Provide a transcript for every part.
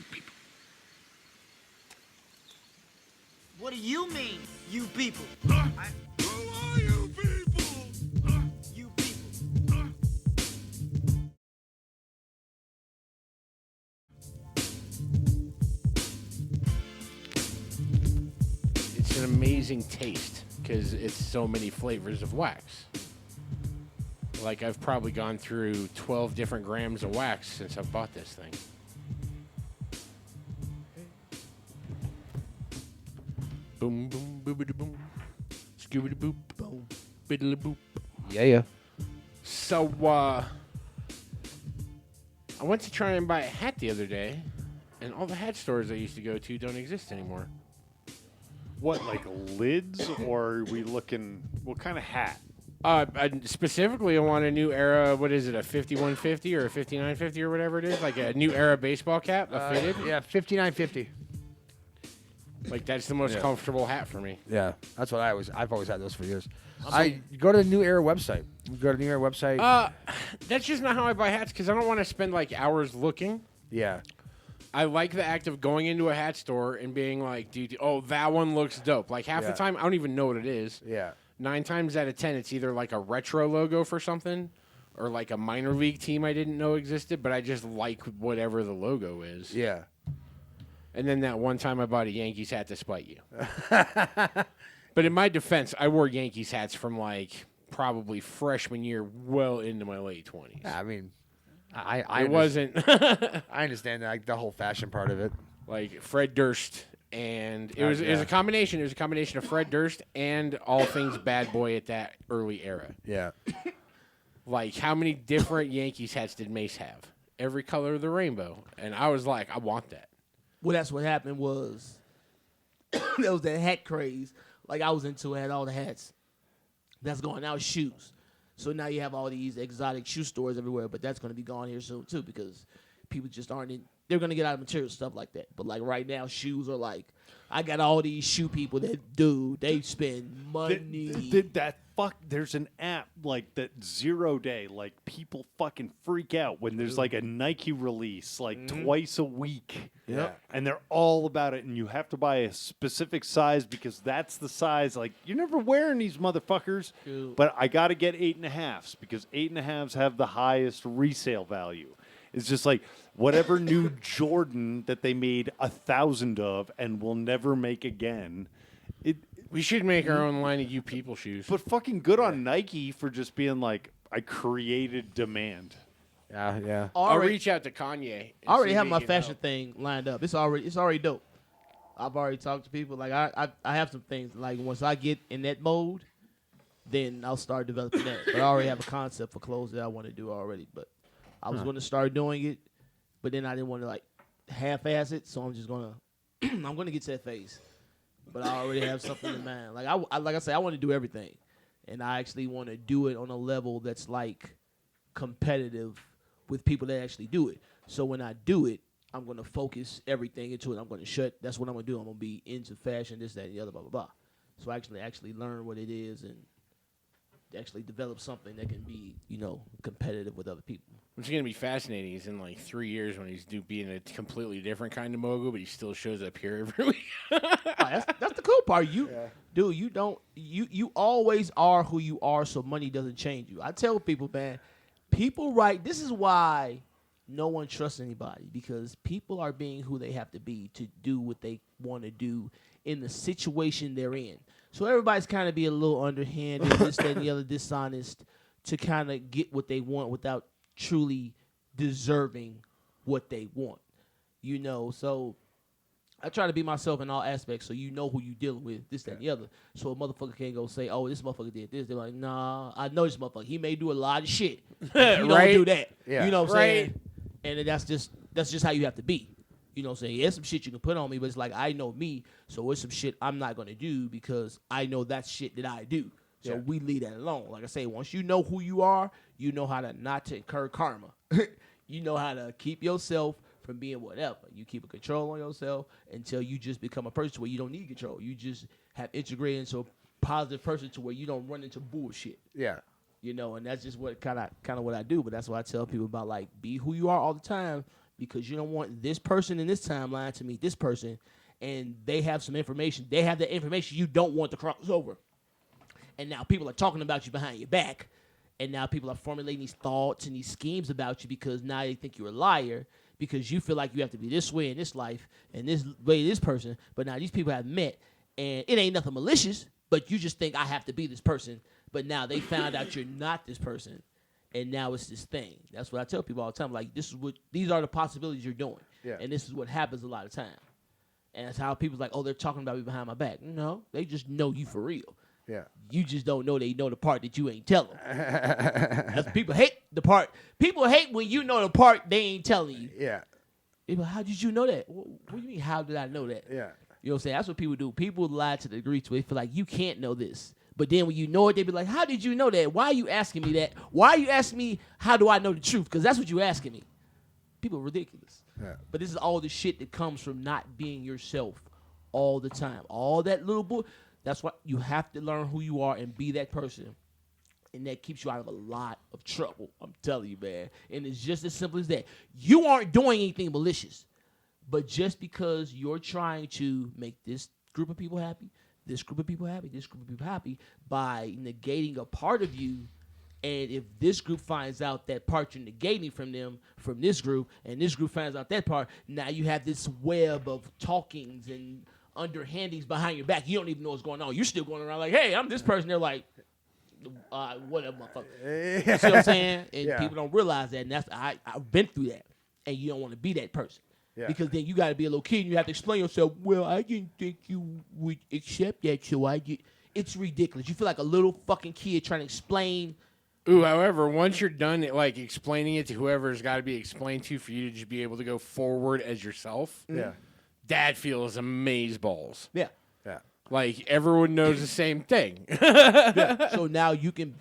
you people? What do you mean, you people? Who are you people? You people. It's an amazing taste because it's so many flavors of wax. Like, I've probably gone through 12 different grams of wax since I've bought this thing. Boom, boom, boobity boom. Scoobity boop. Boom. Biddly boop. Yeah. So, I went to try and buy a hat the other day, and all the hat stores I used to go to don't exist anymore. What, like lids, or are we looking? What kind of hat? Specifically, I want a new era. What is it? A 5150 or a 5950 or whatever it is? Like a new era baseball cap, a fitted. Yeah, 59.50. Like that's the most comfortable hat for me. Yeah, that's what I've always had those for years. I go to the New Era website. Go to the New Era website. That's just not how I buy hats because I don't want to spend like hours looking. Yeah. I like the act of going into a hat store and being like, dude, oh, that one looks dope. Like half the time, I don't even know what it is. Yeah. 9 times out of 10, it's either like a retro logo for something or like a minor league team I didn't know existed, but I just like whatever the logo is. Yeah. And then that one time I bought a Yankees hat to spite you. But in my defense, I wore Yankees hats from like probably freshman year well into my late 20s. Yeah, I mean, I It wasn't I understand like the whole fashion part of it. like Fred Durst. And it was a combination. It was a combination of Fred Durst and all things bad boy at that early era. Yeah. Like, how many different Yankees hats did Mace have? Every color of the rainbow. And I was like, I want that. Well, that's what happened was there was that hat craze. Like I was into it, had all the hats that's going out, shoes. So now you have all these exotic shoe stores everywhere, but that's going to be gone here soon too because people just aren't in. They're going to get out of material stuff like that. But like right now, shoes are like, I got all these shoe people that they spend money. There's an app like that 0 Day. Like people fucking freak out when there's like a Nike release like twice a week. Yeah. And they're all about it. And you have to buy a specific size because that's the size. Like you're never wearing these motherfuckers. Dude. But I got to get 8.5s because 8.5s have the highest resale value. It's just like whatever new Jordan that they made 1,000 of and will never make again. We should make our own line of you people shoes. But fucking good on Nike for just being like, I created demand. Yeah. I'll reach out to Kanye. I already have see my if he can fashion help. thing lined up. It's already dope. I've already talked to people. Like I have some things. Like once I get in that mode, then I'll start developing that. But I already have a concept for clothes that I want to do already. But I was going to start doing it, but then I didn't want to like half-ass it. So I'm just gonna I'm gonna get to that phase. But I already have something in mind. Like I say, I want to do everything, and I actually want to do it on a level that's like competitive with people that actually do it. So when I do it, I'm gonna focus everything into it. I'm gonna shut. That's what I'm gonna do. I'm gonna be into fashion, this, that, and the other, blah, blah, blah. So I actually learn what it is and actually develop something that can be, competitive with other people. What's going to be fascinating is in like 3 years when he's being a completely different kind of mogul, but he still shows up here every week. That's the cool part. Dude, you always are who you are, so money doesn't change you. I tell people, man, this is why no one trusts anybody, because people are being who they have to be to do what they want to do in the situation they're in. So everybody's kind of be a little underhanded, this, that, and the other, dishonest, to kind of get what they want without truly deserving what they want. So I try to be myself in all aspects, so you know who you dealing with, this, that, and the other. So a motherfucker can't go say, oh, this motherfucker did this. They're like, nah, I know this motherfucker. He may do a lot of shit. He don't do that. Yeah. You know what I'm Right. saying? And that's just how you have to be. You know what I'm saying? There's some shit you can put on me, but it's like, I know me, so it's some shit I'm not going to do because I know that's shit that I do. So we leave that alone. Like I say, once you know who you are, you know how to not to incur karma. You know how to keep yourself from being whatever. You keep a control on yourself until you just become a person where you don't need control. You just have integrated into a positive person to where you don't run into bullshit. Yeah. And that's just what kind of what I do. But that's why I tell people about, like, be who you are all the time. because you don't want this person in this timeline to meet this person, and they have some information. They have the information you don't want to cross over. And now people are talking about you behind your back. And now people are formulating these thoughts and these schemes about you because now they think you're a liar because you feel like you have to be this way in this life and this way this person. But now these people have met, and it ain't nothing malicious, but you just think I have to be this person. But now they found out you're not this person, and now it's this thing. That's what I tell people all the time. Like, these are the possibilities you're doing. Yeah. And this is what happens a lot of time. And that's how people's like, oh, they're talking about me behind my back. No, they just know you for real. Yeah. You just don't know they know the part that you ain't telling. That's people hate the part. People hate when you know the part they ain't telling you. Yeah. People, how did you know that? What do you mean, how did I know that? Yeah. You know what I'm saying? That's what people do. People lie to the degree to they feel like you can't know this. But then when you know it, they be like, how did you know that? Why are you asking me that? Why are you asking me, how do I know the truth? Because that's what you're asking me. People are ridiculous. Yeah. But this is all the shit that comes from not being yourself all the time. All that little bull. That's why you have to learn who you are and be that person. And that keeps you out of a lot of trouble. I'm telling you, man. And it's just as simple as that. You aren't doing anything malicious. But just because you're trying to make this group of people happy, this group of people happy, this group of people happy, by negating a part of you, and if this group finds out that part you're negating from them, from this group, and this group finds out that part, now you have this web of talkings and underhandings behind your back. You don't even know what's going on. You're still going around like, hey, I'm this person. They're like, whatever, motherfucker. You see what I'm saying? And Yeah. people don't realize that. And that's I've been through that. And you don't want to be that person. Yeah. Because then you got to be a little kid and you have to explain yourself. Well, I didn't think you would accept that, so I did. It's ridiculous. You feel like a little fucking kid trying to explain. Ooh, however, once you're done like explaining it to whoever's got to be explained to for you to just be able to go forward as yourself, Yeah. that feels amazeballs. Yeah. Yeah. Like everyone knows the same thing. So now you can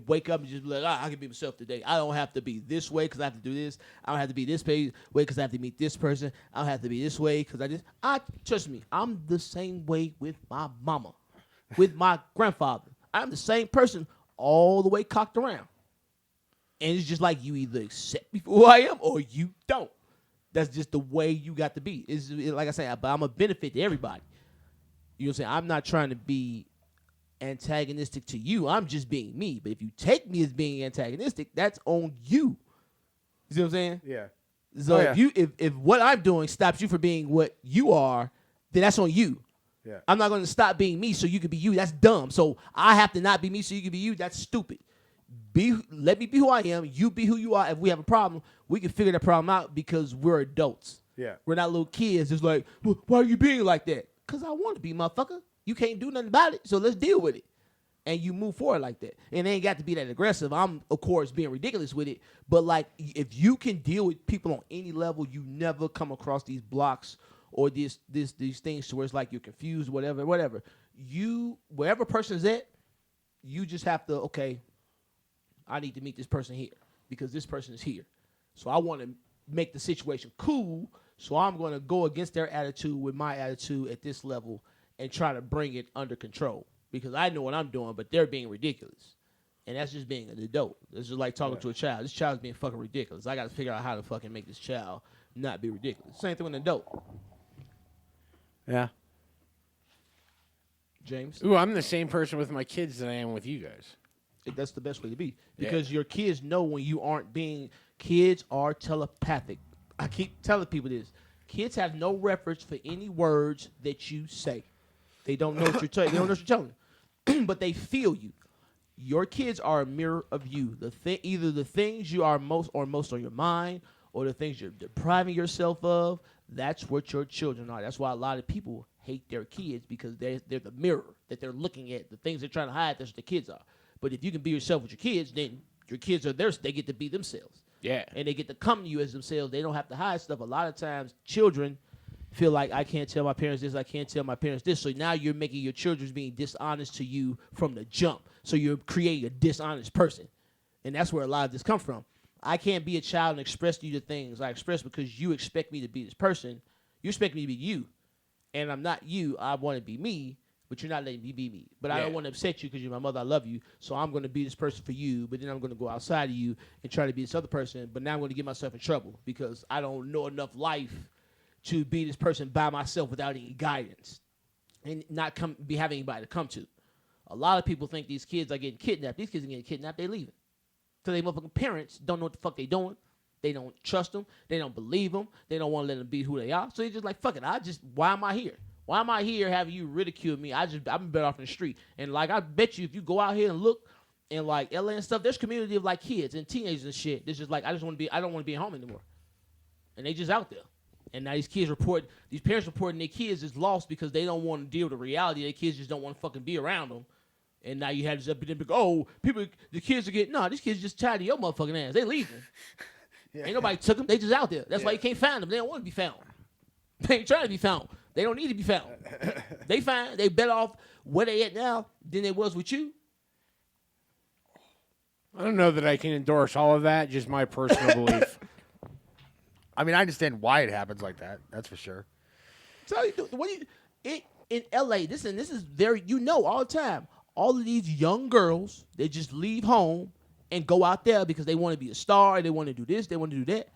wake up and just be like, I can be myself today. I don't have to be this way because I have to do this. I don't have to be this way because I have to meet this person. I don't have to be this way because trust me, I'm the same way with my mama, with my grandfather. I'm the same person all the way cocked around. And it's just like you either accept me for who I am or you don't. That's just the way you got to be. Like I say, but I'm a benefit to everybody. You know what I'm saying? I'm not trying to be antagonistic to you. I'm just being me. But if you take me as being antagonistic, that's on you. You see what I'm saying? Yeah. So Oh, yeah. if what I'm doing stops you from being what you are, then that's on you. Yeah. I'm not going to stop being me so you can be you. That's dumb. So I have to not be me so you can be you. That's stupid. Let me be who I am. You be who you are. If we have a problem, we can figure that problem out because we're adults. Yeah. We're not little kids. It's like, why are you being like that? Because I want to be, motherfucker. You can't do nothing about it, so let's deal with it. And you move forward like that. And it ain't got to be that aggressive. I'm, of course, being ridiculous with it. But, like, if you can deal with people on any level, you never come across these blocks or these things to where it's like you're confused, whatever. Wherever person's at, you just have to, okay, I need to meet this person here because this person is here. So I want to make the situation cool, so I'm going to go against their attitude with my attitude at this level and try to bring it under control because I know what I'm doing, but they're being ridiculous. And that's just being an adult. It's just like talking to a child. This child's being fucking ridiculous. I got to figure out how to fucking make this child not be ridiculous. Same thing with an adult. Yeah. James? Ooh, I'm the same person with my kids that I am with you guys. That's the best way to be because your kids know when you aren't being. Kids are telepathic. I keep telling people this. Kids have no reference for any words that you say. They don't know what you're telling. They don't know what you're telling them, but they feel you. Your kids are a mirror of you. Either the things you are most on your mind, or the things you're depriving yourself of. That's what your children are. That's why a lot of people hate their kids because they're the mirror that they're looking at. The things they're trying to hide. That's what the kids are. But if you can be yourself with your kids, then your kids are theirs. They get to be themselves. Yeah. And they get to come to you as themselves. They don't have to hide stuff. A lot of times, children feel like, I can't tell my parents this, I can't tell my parents this. So now you're making your children being dishonest to you from the jump. So you're creating a dishonest person. And that's where a lot of this comes from. I can't be a child and express to you the things I express because you expect me to be this person. You expect me to be you. And I'm not you. I want to be me. but you're not letting me be me. But I Yeah. don't want to upset you because you're my mother. I love you, so I'm going to be this person for you. But then I'm going to go outside of you and try to be this other person. But now I'm going to get myself in trouble because I don't know enough life to be this person by myself without any guidance and not be having anybody to come to. A lot of people think these kids are getting kidnapped. These kids are getting kidnapped. They leaving. So they motherfucking parents don't know what the fuck they doing. They don't trust them. They don't believe them. They don't want to let them be who they are. So they just like, fuck it. Why am I here? Why am I here having you ridicule me? I'm better off in the street. And like, I bet you if you go out here and look in like LA and stuff, there's community of like kids and teenagers and shit. It's just like, I don't want to be at home anymore. And they just out there. And now these parents reporting their kids is lost because they don't want to deal with the reality. Their kids just don't want to fucking be around them. And now you have this epidemic. Oh, the kids are getting, no, these kids just tired of your motherfucking ass. They leaving. Ain't nobody took them. They just out there. That's why you can't find them. They don't want to be found. They ain't trying to be found. They don't need to be found. They fine. They better off where they at now than they was with you. I don't know that I can endorse all of that. Just my personal belief. I mean, I understand why it happens like that. That's for sure. So in LA, this is very, all the time. All of these young girls, they just leave home and go out there because they want to be a star. They want to do this. They want to do that.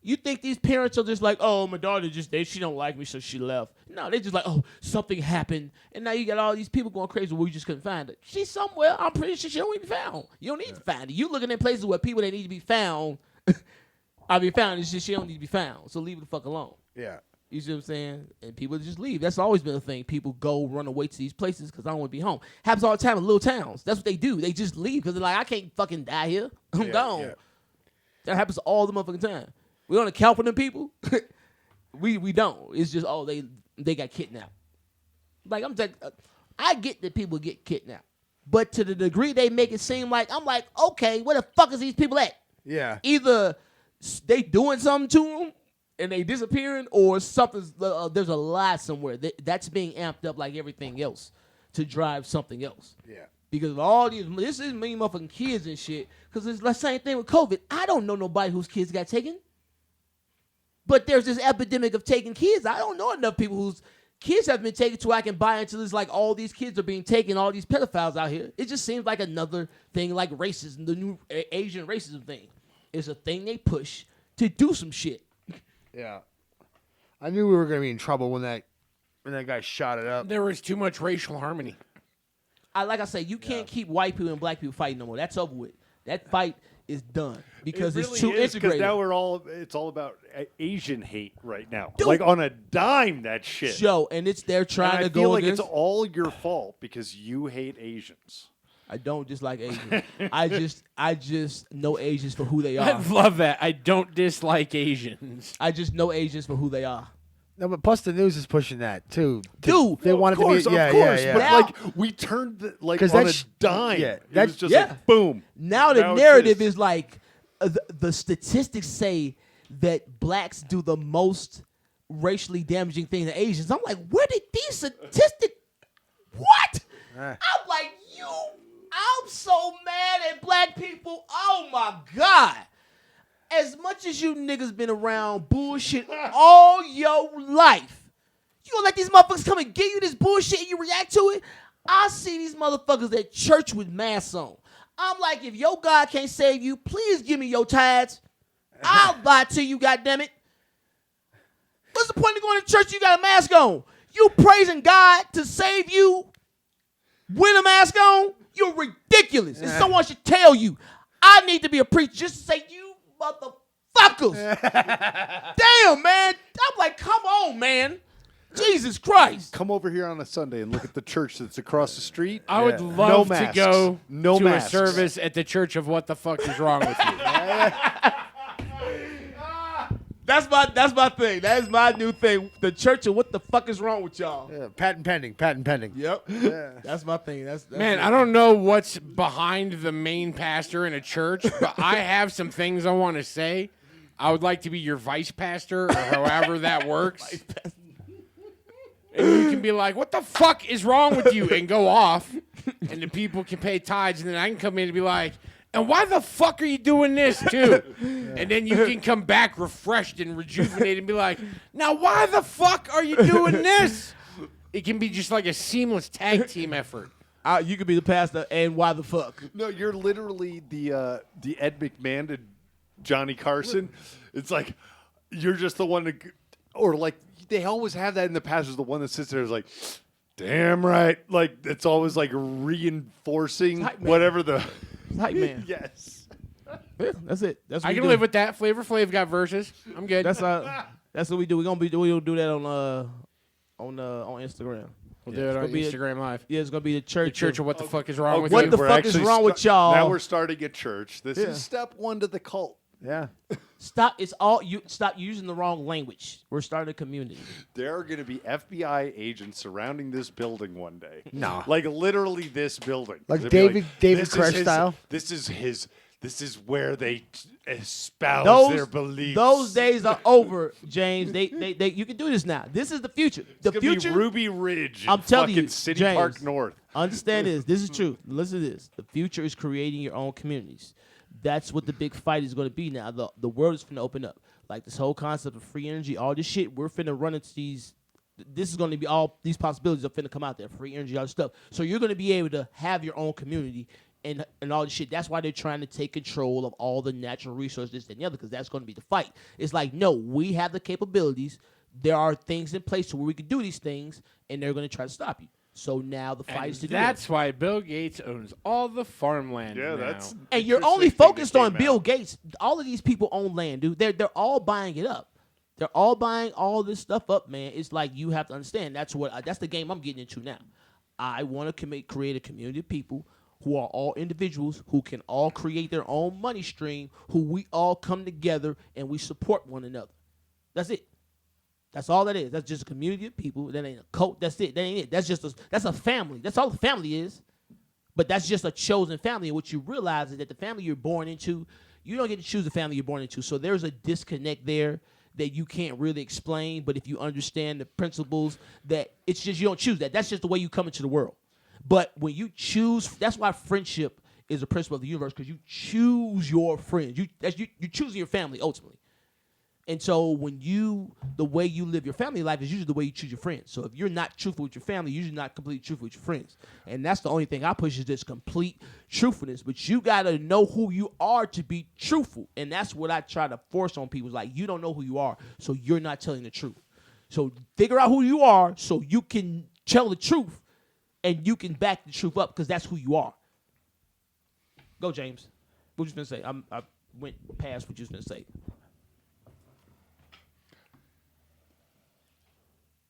You think these parents are just like, oh, my daughter she don't like me, so she left. No, they just like, oh, something happened. And now you got all these people going crazy. Well, we just couldn't find her. She's somewhere. I'm pretty sure she don't need to be found. You don't need to find her. You looking at places where people that need to be found are being found. It's just she don't need to be found. So leave it the fuck alone. Yeah. You see what I'm saying? And people just leave. That's always been a thing. People run away to these places because I don't want to be home. Happens all the time in little towns. That's what they do. They just leave because they're like, I can't fucking die here. I'm gone. Yeah. That happens all the motherfucking time. We don't account for them people. we don't. It's just, oh, they got kidnapped. Like, I get that people get kidnapped. But to the degree they make it seem like, I'm like, okay, where the fuck is these people at? Yeah. Either they doing something to them and they disappearing, or something's there's a lie somewhere that's being amped up like everything else to drive something else. Yeah. Because of all this is many motherfucking kids and shit. Because it's the same thing with COVID. I don't know nobody whose kids got taken. But there's this epidemic of taking kids. I don't know enough people whose kids have been taken to I can buy into this, like all these kids are being taken, all these pedophiles out here. It just seems like another thing like racism, the new Asian racism thing. It's a thing they push to do some shit. Yeah. I knew we were going to be in trouble when that guy shot it up. There was too much racial harmony. Like I say, you can't keep white people and black people fighting no more. That's over with. That fight is done because it's too integrated. Now it's all about Asian hate right now. Dude. Like on a dime, that shit. Joe, and they're trying to go I feel like against. it's all your fault because you hate Asians. I don't dislike Asians. I just know Asians for who they I are. love that. I don't dislike Asians. I just know Asians for who they are. No, but plus the news is pushing that too. Dude, they wanted to be. Of Yeah, course, yeah, but yeah. Now- like we turned on that a dime. yeah, It that- was just yeah. like boom. Now the Now it's narrative this. is like the statistics say that blacks do the most racially damaging thing to Asians. I'm like, where did these statistics? What? I'm like, I'm so mad at black people. Oh my God. As much as you niggas been around bullshit all your life, you gonna let these motherfuckers come and give you this bullshit and you react to it? I see these motherfuckers at church with masks on. I'm like, if your God can't save you, please give me your tithes. I'll buy to you, goddammit. What's the point of going to church? You got a mask on. You praising God to save you with a mask on? You're ridiculous. And someone should tell you, I need to be a preacher just to say, you motherfuckers. Damn, man. I'm like, come on, man. Jesus Christ. Come over here on a Sunday and look at the church that's across the street. I would No love to masks. go No to masks. a service at the Church of What the Fuck is Wrong with You. That's my thing. That is my new thing. The church of what the fuck is wrong with y'all? Yeah, patent pending. Patent pending. Yep. That's my thing. That's Man, it. I don't know what's behind the main pastor in a church, but I have some things I want to say. I would like to be your vice pastor or however that works. And you can be like, what the fuck is wrong with you? And go off. And the people can pay tithes. And then I can come in and be like, and why the fuck are you doing this too? And then you can come back refreshed and rejuvenated and be like, now why the fuck are you doing this? It can be just like a seamless tag team effort. You could be the pastor, and why the fuck? No, you're literally the Ed McMahon to Johnny Carson. It's like you're just the one to, or like they always have that in the past. Is the one that sits there is like, damn right. Like it's always like reinforcing Hype man. whatever the. Hype man. Yes. Yeah, that's it. That's what I we can do. live with that. Flavor Flav got verses. I'm good. That's what we do. We're gonna do that on Instagram. We'll do it on gonna be Instagram Live. Yeah, it's gonna be the church. The church of what the fuck is wrong with What you? the fuck is wrong with y'all? Now we're starting a church. This Yeah. is step one to the cult. Yeah. Stop! It's all you. Stop using the wrong language. We're starting a community. There are going to be FBI agents surrounding this building one day. No. Like literally this building. Like They'll be David "This is Koresh his- style?" This is his. This is where they espouse their beliefs. Those days are over, James. They you can do this now. This is the future. The It's gonna future. be Ruby Ridge. in I'm telling fucking you, City James, Park North. Understand this. This is true. Listen to this. The future is creating your own communities. That's what the big fight is going to be now. The world is finna open up. Like this whole concept of free energy, all this shit, we're finna run into these. This is going to be all these possibilities are finna come out there. Free energy, all this stuff. So you're going to be able to have your own community and all this shit. That's why they're trying to take control of all the natural resources, this and the other, because that's going to be the fight. It's like, no, we have the capabilities. There are things in place to where we can do these things, and they're going to try to stop you. So now the fight And is to do that's why Bill Gates owns all the farmland Yeah, now. that's. and you're interesting only thing that focused on came Bill out. Gates. All of these people own land, dude. They're all buying it up. They're all buying all this stuff up, man. It's like you have to understand. That's the game I'm getting into now. I want to create a community of people who are all individuals who can all create their own money stream, who we all come together and we support one another. That's it. That's all that is. That's just a community of people. That ain't a cult. That's it. That ain't it. That's a family. That's all the family is. But that's just a chosen family. And what you realize is that the family you're born into, you don't get to choose the family you're born into. So there's a disconnect there that you can't really explain. But if you understand the principles, that it's just you don't choose that. That's just the way you come into the world. But when you choose, that's why friendship is a principle of the universe, because you choose your friends. You're choosing your family ultimately. And so the way you live your family life is usually the way you choose your friends. So if you're not truthful with your family, you're usually not completely truthful with your friends. And that's the only thing I push is this complete truthfulness. But you got to know who you are to be truthful. And that's what I try to force on people. It's like, you don't know who you are, so you're not telling the truth. So figure out who you are so you can tell the truth and you can back the truth up, because that's who you are. Go, James. What you going to say? I went past what you was going to say.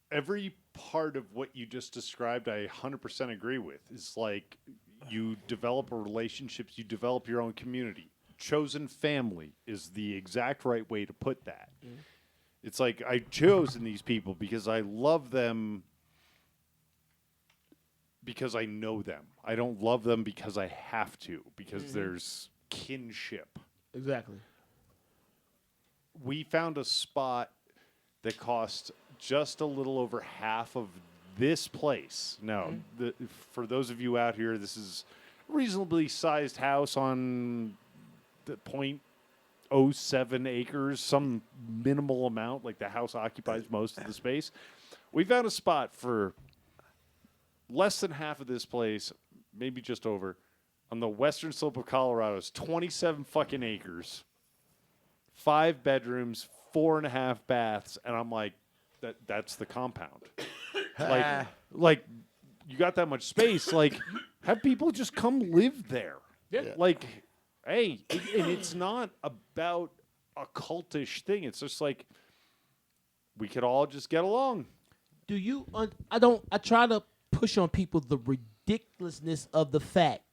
Every part of what you just described, I 100% agree with. It's like you develop relationships, you develop your own community. Chosen family is the exact right way to put that. Mm-hmm. It's like I've chosen these people because I love them because I know them. I don't love them because I have to, because there's kinship. Exactly. We found a spot that cost just a little over half of this place. Now, for those of you out here, this is a reasonably sized house on the 0.07 acres, some minimal amount, like the house occupies most of the space. We found a spot for less than half of this place, maybe just over, on the western slope of Colorado. It's 27 fucking acres, 5 bedrooms, 4.5 baths, and I'm like, that's the compound. like you got that much space, like have people just come live there. Yeah. Like, hey, and it's not about a cultish thing. It's just like we could all just get along. Do you? I try to push on people the ridiculousness of the fact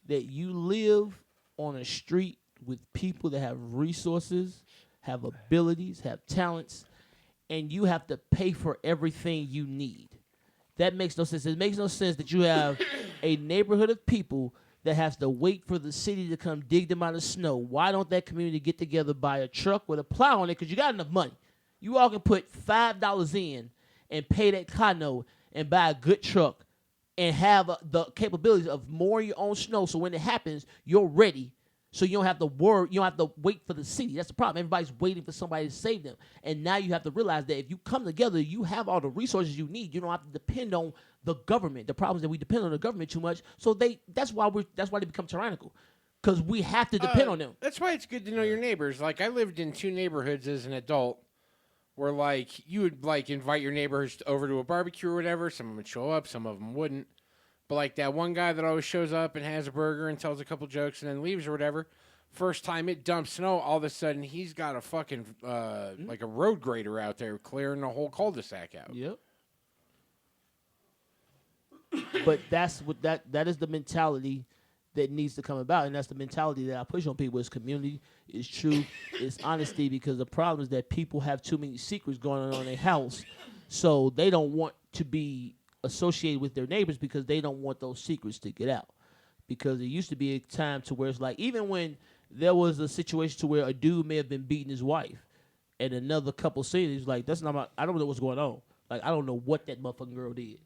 that you live on a street with people that have resources, have abilities, have talents, and you have to pay for everything you need. That makes no sense. It makes no sense that you have a neighborhood of people that has to wait for the city to come dig them out of snow. Why don't that community get together, buy a truck with a plow on it, because you got enough money. You all can put $5 in and pay that car note and buy a good truck and have the capabilities of mowing your own snow, so when it happens, you're ready So you don't have to worry. You don't have to wait for the city. That's the problem. Everybody's waiting for somebody to save them. And now you have to realize that if you come together, you have all the resources you need. You don't have to depend on the government. The problem is that we depend on the government too much. So that's why they become tyrannical, because we have to depend on them. That's why it's good to know your neighbors. Like, I lived in 2 neighborhoods as an adult where, like, you would, like, invite your neighbors over to a barbecue or whatever. Some of them would show up. Some of them wouldn't. But, like, that one guy that always shows up and has a burger and tells a couple jokes and then leaves or whatever, first time it dumps snow, all of a sudden he's got a fucking, like a road grader out there clearing the whole cul-de-sac out. Yep. But that's what that is the mentality that needs to come about, and that's the mentality that I push on people. It's community, it's truth, it's honesty, because the problem is that people have too many secrets going on in their house, so they don't want to be associated with their neighbors because they don't want those secrets to get out. Because it used to be a time to where it's like, even when there was a situation to where a dude may have been beating his wife, and another couple seen it, he's like, that's not my, I don't know what's going on. Like, I don't know what that motherfucking girl did.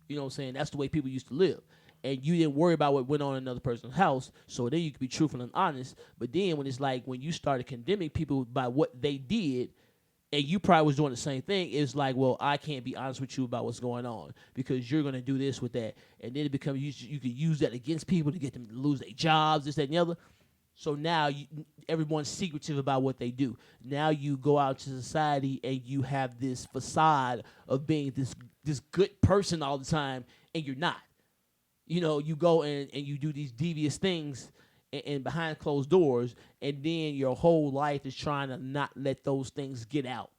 You know what I'm saying? That's the way people used to live. And you didn't worry about what went on in another person's house, so then you could be truthful and honest. But then when it's like, when you started condemning people by what they did, and you probably was doing the same thing, it's like, well, I can't be honest with you about what's going on because you're going to do this with that. And then it becomes, you could use that against people to get them to lose their jobs, this, that, and the other. So now everyone's secretive about what they do. Now you go out to society and you have this facade of being this good person all the time, and you're not. You know, you go and you do these devious things and behind closed doors, and then your whole life is trying to not let those things get out.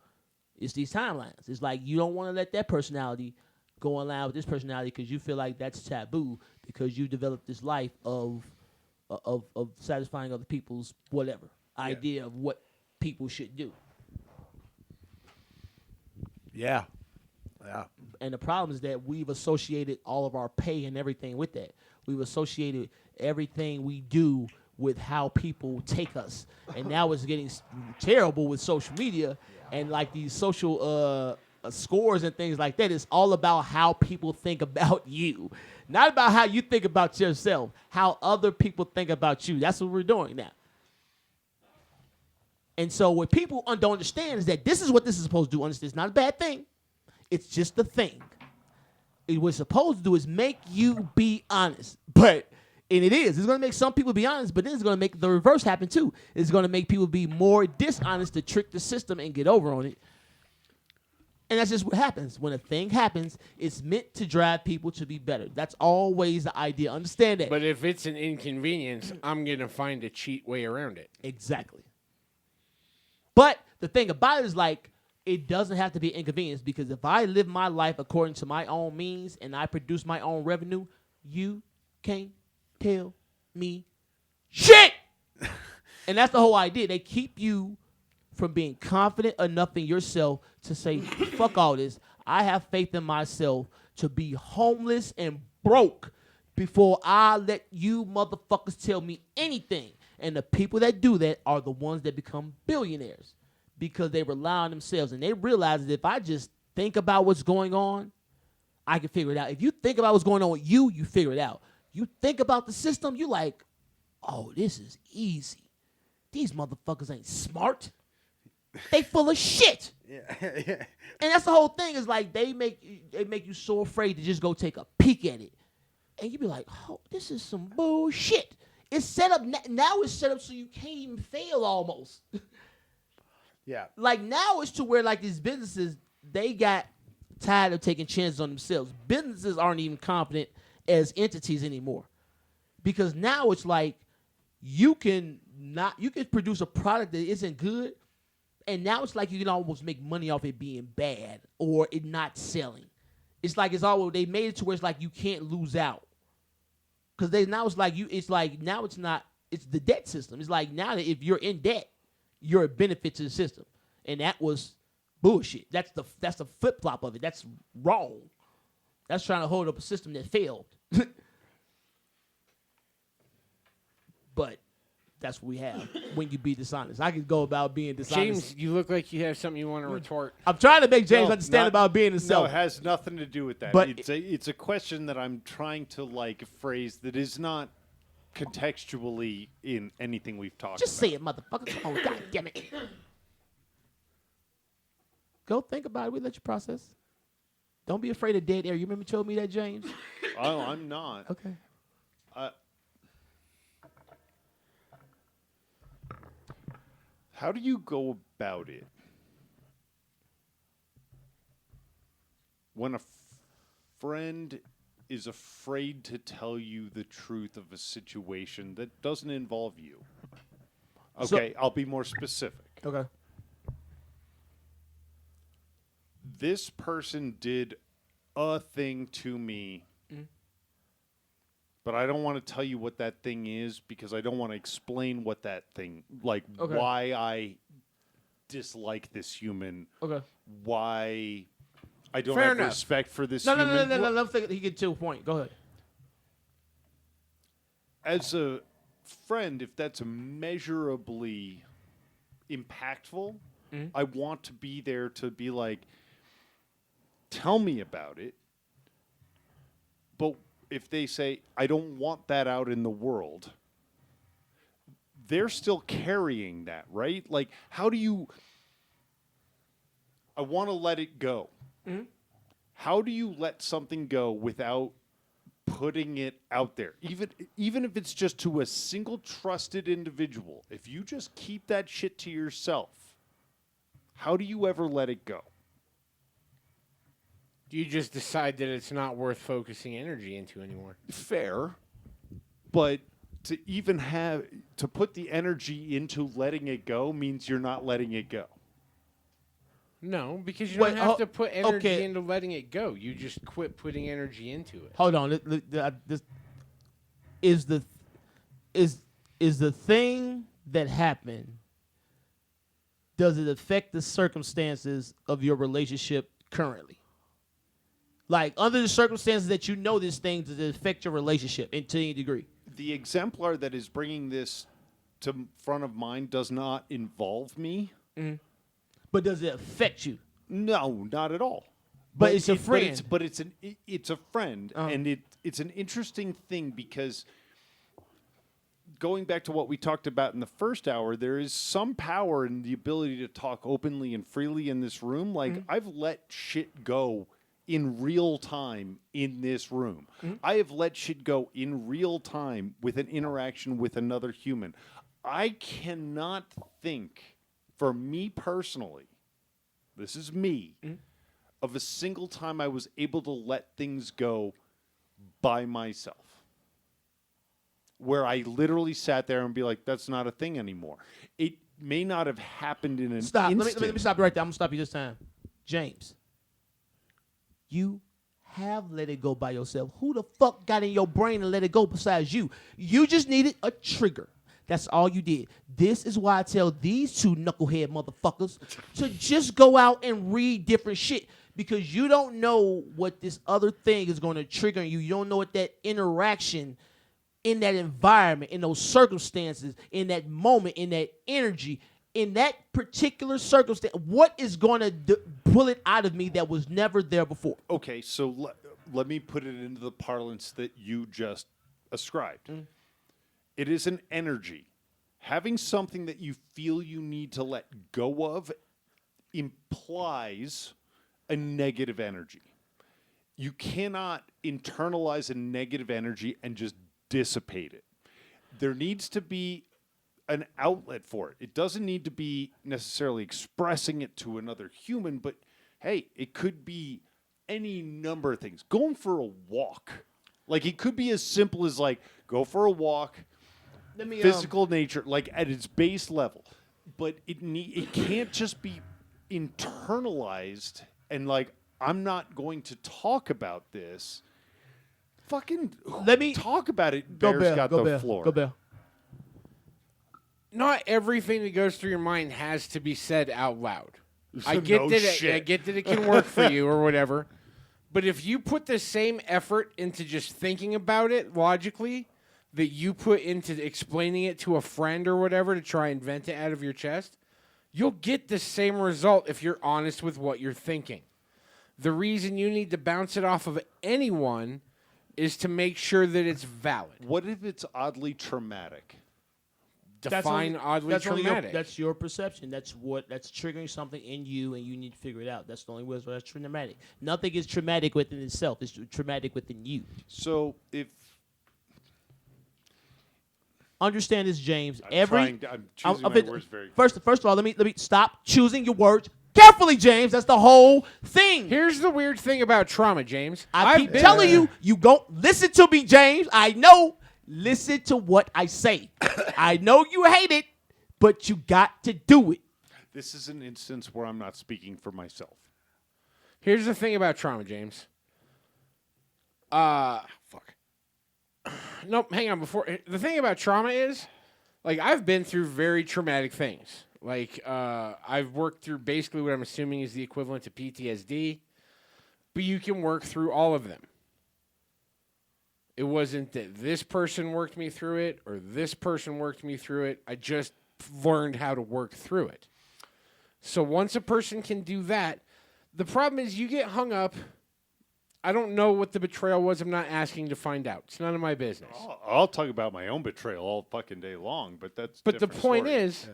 It's these timelines. It's like you don't want to let that personality go in line with this personality because you feel like that's taboo because you developed this life of satisfying other people's whatever idea of what people should do. Yeah. Yeah. And the problem is that we've associated all of our pay and everything with that. We've associated everything we do with how people take us. And now it's getting terrible with social media and like these social scores and things like that. It's all about how people think about you. Not about how you think about yourself, how other people think about you. That's what we're doing now. And so what people don't understand is that this is what this is supposed to do. Understand? It's not a bad thing. It's just a thing. What it's supposed to do is make you be honest. And it is. It's going to make some people be honest, but then it's going to make the reverse happen too. It's going to make people be more dishonest to trick the system and get over on it. And that's just what happens. When a thing happens, it's meant to drive people to be better. That's always the idea. Understand that. But if it's an inconvenience, I'm going to find a cheat way around it. Exactly. But the thing about it is, like, it doesn't have to be inconvenience, because if I live my life according to my own means and I produce my own revenue, you can't tell me shit. And that's the whole idea. They keep you from being confident enough in yourself to say, fuck all this. I have faith in myself to be homeless and broke before I let you motherfuckers tell me anything. And the people that do that are the ones that become billionaires because they rely on themselves. And they realize that if I just think about what's going on, I can figure it out. If you think about what's going on with you, you figure it out. You think about the system, you like, oh, this is easy. These motherfuckers ain't smart. They full of shit. Yeah. And that's the whole thing, is like they make you so afraid to just go take a peek at it. And you be like, oh, this is some bullshit. It's set up, now it's set up so you can't even fail almost. Yeah. Like now it's to where like these businesses, they got tired of taking chances on themselves. Businesses aren't even confident as entities anymore. Because now it's like you can produce a product that isn't good, and now it's like you can almost make money off it being bad or it not selling. It's like they made it to where it's like you can't lose out. Because it's the debt system. It's like now that if you're in debt, you're a benefit to the system. And that was bullshit. That's the flip-flop of it. That's wrong. That's trying to hold up a system that failed. But that's what we have when you be dishonest. I could go about being dishonest. James, you look like you have something you want to retort. I'm trying to make James No, understand not- about being himself. No, it has nothing to do with that. But it's a question that I'm trying to like phrase that is not contextually in anything we've talked Just about. say it, motherfucker. Come on, God damn it. Go think about it. We let you process. Don't be afraid of dead air. You remember you told me that, James? Oh, I'm not. Okay. How do you go about it when a friend is afraid to tell you the truth of a situation that doesn't involve you? Okay, I'll be more specific. Okay. This person did a thing to me, but I don't want to tell you what that thing is because I don't want to explain what that thing, like Okay. why I dislike this human, Okay. why I don't Fair have enough. respect for this No, human. no. Let him think he get to a point. Go ahead. As a friend, if that's measurably impactful, I want to be there to be like, tell me about it. But if they say, I don't want that out in the world, they're still carrying that, right? Like, how do you. I want to let it go. How do you let something go without putting it out there? Even if it's just to a single trusted individual, if you just keep that shit to yourself, how do you ever let it go? Do you just decide that it's not worth focusing energy into anymore? Fair, but to even to put the energy into letting it go means you're not letting it go. No, because you Wait, don't have to put energy okay. into letting it go. You just quit putting energy into it. Hold on. This is the thing that happened. Does it affect the circumstances of your relationship currently? Like under the circumstances that you know this thing, does it affect your relationship to any degree? The exemplar that is bringing this to front of mind does not involve me. But does it affect you? No, not at all. But it's a friend. But it's a friend, and it's an interesting thing because going back to what we talked about in the first hour, there is some power in the ability to talk openly and freely in this room. Like I've let shit go in real time in this room. I have let shit go in real time with an interaction with another human. I cannot think, for me personally, this is me, of a single time I was able to let things go by myself. Where I literally sat there and be like, that's not a thing anymore. It may not have happened in an Stop. instant. Let me stop you right there. I'm going to stop you this time. James, you have let it go by yourself. Who the fuck got in your brain and let it go besides you? You just needed a trigger. That's all you did. This is why I tell these two knucklehead motherfuckers to just go out and read different shit because you don't know what this other thing is going to trigger in you. You don't know what that interaction in that environment, in those circumstances, in that moment, in that energy, in that particular circumstance, what is going to pull it out of me that was never there before? Okay, so let me put it into the parlance that you just ascribed. It is an energy. Having something that you feel you need to let go of implies a negative energy. You cannot internalize a negative energy and just dissipate it. There needs to be an outlet for it. It doesn't need to be necessarily expressing it to another human, but hey, it could be any number of things. Going for a walk. Like it could be as simple as like go for a walk, Let me physical nature, like at its base level. But it can't just be internalized and like I'm not going to talk about this. Fucking Let me talk about it. go Bear's Bell. got Go the Bell. floor. Go Bell. Not everything that goes through your mind has to be said out loud. I No get that. shit. I get that it can work for you or whatever. But if you put the same effort into just thinking about it logically that you put into explaining it to a friend or whatever to try and vent it out of your chest, you'll get the same result if you're honest with what you're thinking. The reason you need to bounce it off of anyone is to make sure that it's valid. What if it's oddly traumatic? Define oddly traumatic. That's your perception. That's triggering something in you, and you need to figure it out. That's the only way. That's traumatic. Nothing is traumatic within itself. It's traumatic within you. So if Understand this, James. I'm choosing my words very. First of all, let me stop choosing your words carefully, James. That's the whole thing. Here's the weird thing about trauma, James. I I've keep been telling there. you go listen to me, James. I know. Listen to what I say. I know you hate it, but you got to do it. This is an instance where I'm not speaking for myself. Here's the thing about trauma, James. Fuck. Nope, hang on. Before the thing about trauma is, like, I've been through very traumatic things. Like, I've worked through basically what I'm assuming is the equivalent to PTSD, but you can work through all of them. It wasn't that this person worked me through it or this person worked me through it. I just learned how to work through it. So once a person can do that, the problem is you get hung up. I don't know what the betrayal was. I'm not asking to find out. It's none of my business. I'll talk about my own betrayal all fucking day long, but that's. But the point is,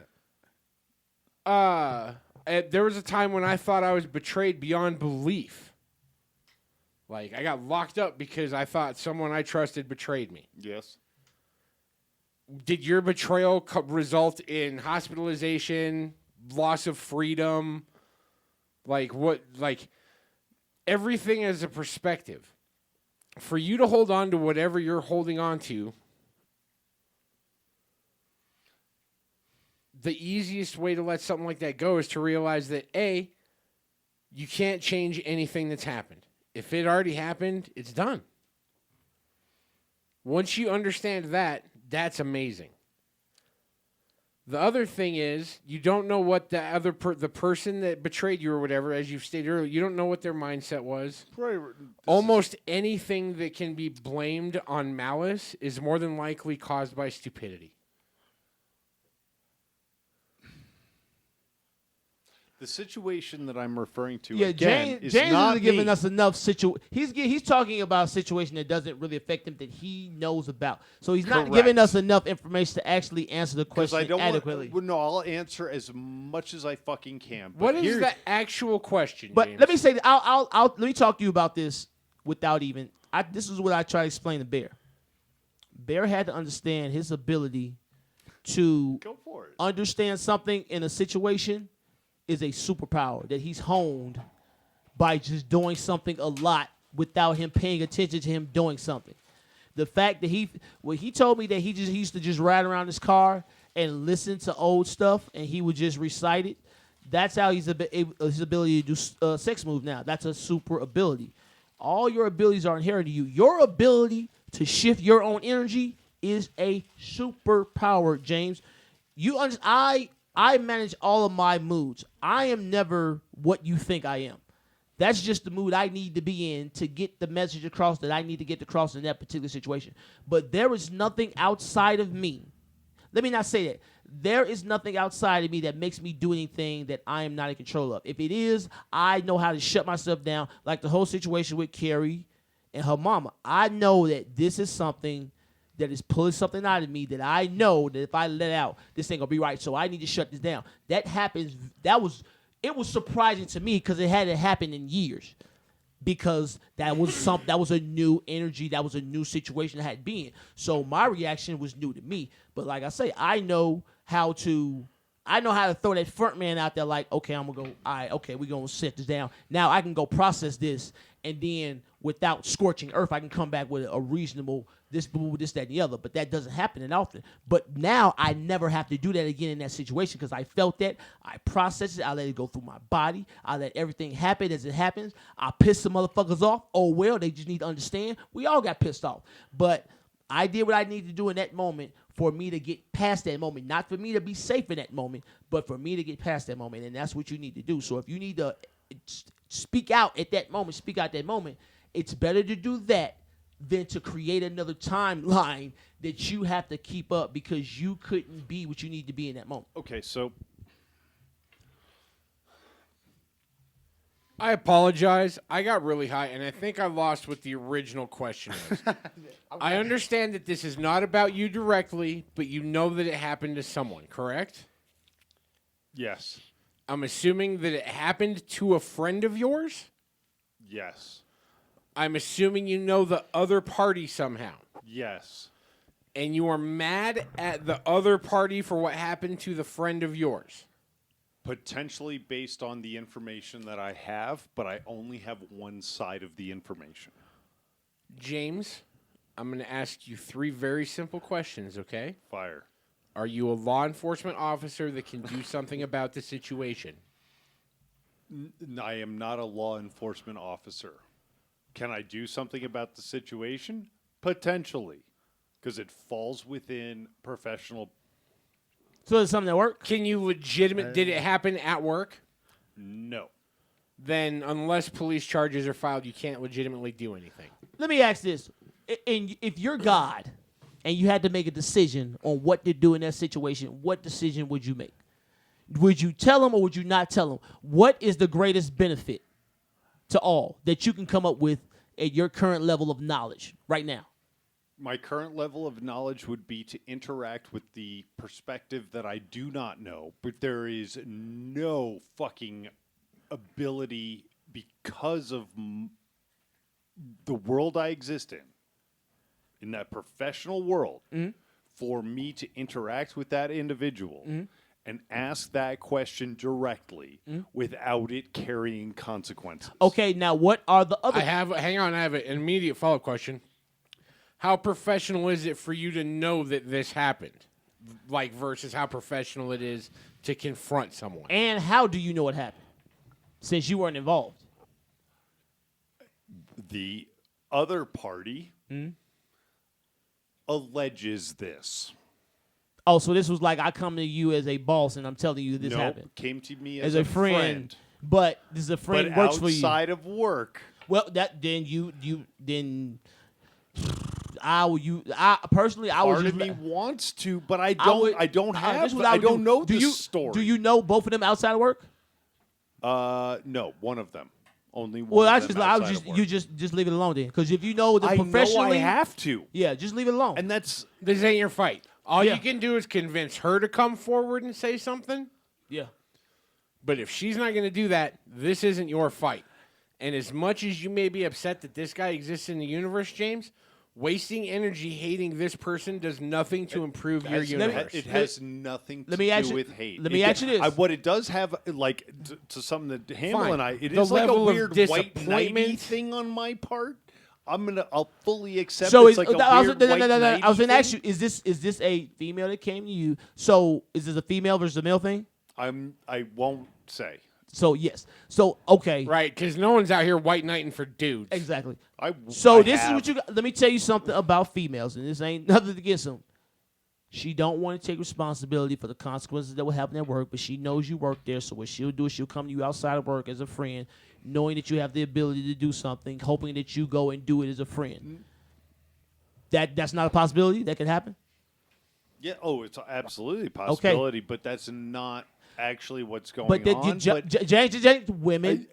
there was a time when I thought I was betrayed beyond belief. Like, I got locked up because I thought someone I trusted betrayed me. Yes. Did your betrayal result in hospitalization, loss of freedom? Like, what? Like, everything is a perspective. For you to hold on to whatever you're holding on to, the easiest way to let something like that go is to realize that, A, you can't change anything that's happened. If it already happened, it's done. Once you understand that, that's amazing. The other thing is, you don't know what the person that betrayed you or whatever, as you've stated earlier, you don't know what their mindset was. Right. Almost anything that can be blamed on malice is more than likely caused by stupidity. The situation that I'm referring to Yeah, again James is not isn't giving me. us enough He's talking about a situation that doesn't really affect him that he knows about. So he's not Correct. giving us enough information to actually answer the Because question I don't adequately. no, I'll answer as much as I fucking can. But What is here- the actual question, But James? let me say that I'll let me talk to you about this without even. This is what I try to explain to Bear. Bear had to understand his ability to Go for it. understand something in a situation is a superpower that he's honed by just doing something a lot without him paying attention to him doing something. The fact that he told me that he used to just ride around his car and listen to old stuff and he would just recite it. That's how his ability to do sex move now. That's a super ability. All your abilities are inherent to you. Your ability to shift your own energy is a superpower, James. I manage all of my moods. I am never what you think I am. That's just the mood I need to be in to get the message across that I need to get across in that particular situation. But there is nothing outside of me. Let me not say that. There is nothing outside of me that makes me do anything that I am not in control of. If it is, I know how to shut myself down. Like the whole situation with Carrie and her mama. I know that this is something that is pulling something out of me that I know that if I let out, this ain't gonna be right. So I need to shut this down. That happens. It was surprising to me because it hadn't happened in years. Because that was a new energy, that was a new situation that had been. So my reaction was new to me. But like I say, I know how to throw that front man out there like, okay, I'm gonna go, all right, okay, we're gonna set this down. Now I can go process this, and then without scorching earth, I can come back with a reasonable this, that, and the other. But that doesn't happen that often. But now I never have to do that again in that situation because I felt that. I processed it. I let it go through my body. I let everything happen as it happens. I pissed some motherfuckers off. Oh, well, they just need to understand. We all got pissed off. But I did what I needed to do in that moment for me to get past that moment. Not for me to be safe in that moment, but for me to get past that moment. And that's what you need to do. So if you need to speak out at that moment, it's better to do that than to create another timeline that you have to keep up because you couldn't be what you need to be in that moment. Okay, so I apologize. I got really high, and I think I lost what the original question was. I understand that this is not about you directly, but you know that it happened to someone, correct? Yes. I'm assuming that it happened to a friend of yours? Yes. I'm assuming you know the other party somehow. Yes. And you are mad at the other party for what happened to the friend of yours. Potentially based on the information that I have, but I only have one side of the information. James, I'm going to ask you 3 very simple questions, okay? Fire. Are you a law enforcement officer that can do something about the situation? I am not a law enforcement officer. Can I do something about the situation? Potentially. Because it falls within professional. So it's something that works. Can you did it happen at work? No. Then unless police charges are filed, you can't legitimately do anything. Let me ask this: if you're God and you had to make a decision on what to do in that situation, what decision would you make? Would you tell them or would you not tell them? What is the greatest benefit to all that you can come up with at your current level of knowledge right now? My current level of knowledge would be to interact with the perspective that I do not know, but there is no fucking ability because of the world I exist in that professional world, for me to interact with that individual and ask that question directly without it carrying consequences. Okay, now what are the other? I have an immediate follow-up question. How professional is it for you to know that this happened? Like versus how professional it is to confront someone. And how do you know what happened? Since you weren't involved. The other party alleges this. Oh, so this was like I come to you as a boss and I'm telling you this Nope, happened. came to me As as a friend. But this is a friend But works for you. outside of work, Well, that then I personally I would part just of me wants to, but I I don't. would- I don't this have. is what I would don't do. know Do this you, story. Do you know both of them outside of work? No, one of them. Only one. Well, of I them just I would outside just of work. you just leave it alone then, because if you know the I professionally, know I have to, yeah, just leave it alone. and that's This ain't your fight. All Yeah. you can do is convince her to come forward and say something. yeah, But if she's not going to do that, this isn't your fight. And as much as you may be upset that this guy exists in the universe, James, wasting energy hating this person does nothing to improve your universe. It has nothing to let me do ask you- with hate. let me It- ask you this. what it does have, like, to something that Hamill Fine. and I, it The is like a level of weird white disappointment- knighty thing on my part. I'll fully accept. So it's is, like a I was, weird no, no, white no, no, no. I was knighty going to ask thing. you: is this a female that came to you? So is this a female versus a male thing? I won't say. So yes. So okay. Right, because no one's out here white knighting for dudes. Exactly. I So this is have. what you got. Let me tell you something about females, and this ain't nothing against them. She don't want to take responsibility for the consequences that will happen at work, but she knows you work there. So what she'll do is she'll come to you outside of work as a friend, knowing that you have the ability to do something, hoping that you go and do it as a friend. That's not a possibility that can happen. Yeah. Oh, it's absolutely a possibility, but that's not actually what's going But on. but women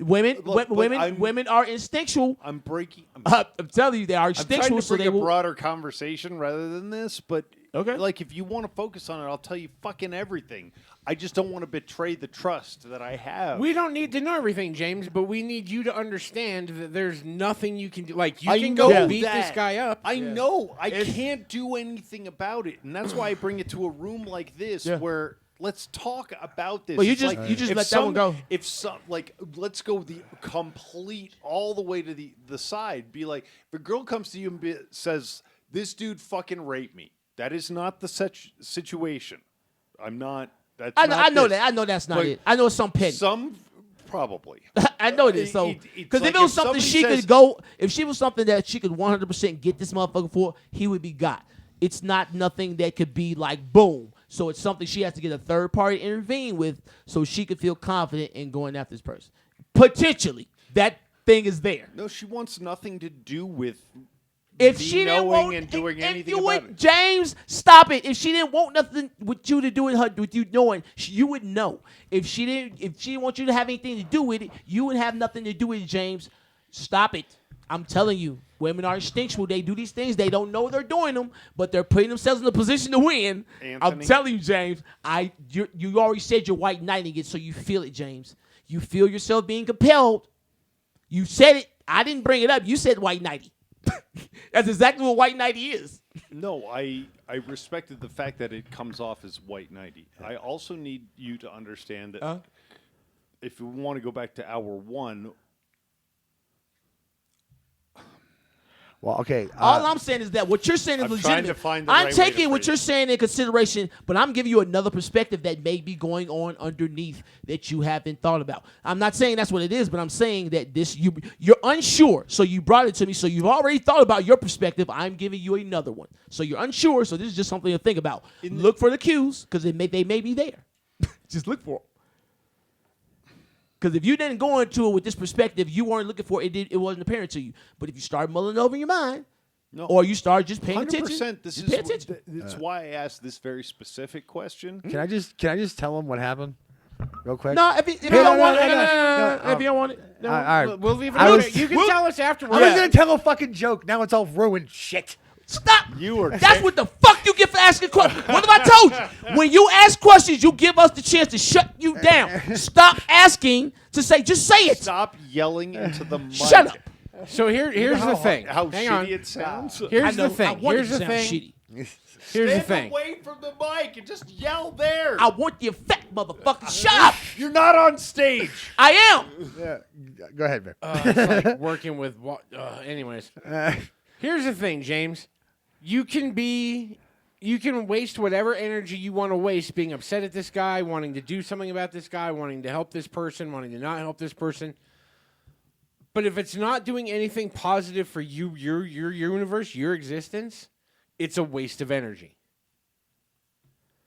look, but I'm- women are instinctual. I'm breaking. I'm telling you, they are I'm trying instinctual. to So bring they a will. broader conversation rather than this, but Okay. like if you want to focus on it, I'll tell you fucking everything. I just don't want to betray the trust that I have. We don't need to know everything, James, but we need you to understand that there's nothing you can do. Like, you I can know go beat that. this guy up. I know. I can't do anything about it, and that's why I bring it to a room like this Yeah. where let's talk about this. Well, you It's just- like, you just if let that one some- go. If some like, let's go the complete all the way to the side. Be like, if a girl comes to you and says, "This dude fucking raped me," that is not the situation. I'm not. That's I know, not I know this. that. I know that's not But it. I know it's some petty. Some probably. I know this. So, It's because like if it was if something somebody she says- could go, if she was something that she could 100% get this motherfucker for, he would be got. It's not nothing that could be like boom. So it's something she has to get a third party to intervene with, so she could feel confident in going after this person. Potentially, that thing is there. No, she wants nothing to do with If me she didn't knowing want and doing if anything you about would, it. James, stop it. If she didn't want nothing with you to do with you knowing, you would know. If she didn't want you to have anything to do with it, you would have nothing to do with it, James. Stop it. I'm telling you, women are instinctual. They do these things. They don't know they're doing them, but they're putting themselves in a position to win. I'm Anthony? telling you, James. You already said you're white knighting it, so you feel it, James. You feel yourself being compelled. You said it. I didn't bring it up. You said white knighty. That's exactly what white knighty is. No, I respected the fact that it comes off as white knighty. I also need you to understand that if we want to go back to hour one, Well, okay. All I'm saying is that what you're saying is I'm legitimate. trying to find the I'm right way to taking what phrase you're it. saying in consideration, but I'm giving you another perspective that may be going on underneath that you haven't thought about. I'm not saying that's what it is, but I'm saying that you're unsure, so you brought it to me. So you've already thought about your perspective. I'm giving you another one. So you're unsure, so this is just something to think about. Look for the cues because they may be there. Just look for them. Because if you didn't go into it with this perspective, you weren't looking for it. It wasn't apparent to you. But if you start mulling over in your mind, no, or you start just paying 100%. attention, This just is pay attention. That's why I asked this very specific question. Can I just tell him what happened, real quick? No, if you No, don't no, want no, it, no. if you don't want it, no. All right. We'll leave it I on was- it. You can we'll- tell us I afterwards. was gonna tell a fucking joke. Now it's all ruined. Shit. Stop. You are That's what the fuck you get for asking questions. What have I told you? When you ask questions, you give us the chance to shut you down. Stop asking to say. Just say it. Stop yelling into the mic. Shut up. So here's the thing. How Hang shitty on. it sounds. Here's I know, the thing. I want Here's it to the sound thing. shitty. Here's the Stand thing. away from the mic and just yell there. I want you fat motherfucker. Shut up. You're not on stage. I am. Yeah. Go ahead, man. It's like working with. Anyways, here's the thing, James. You can waste whatever energy you want to waste being upset at this guy, wanting to do something about this guy, wanting to help this person, wanting to not help this person. But if it's not doing anything positive for you, your universe, your existence, it's a waste of energy.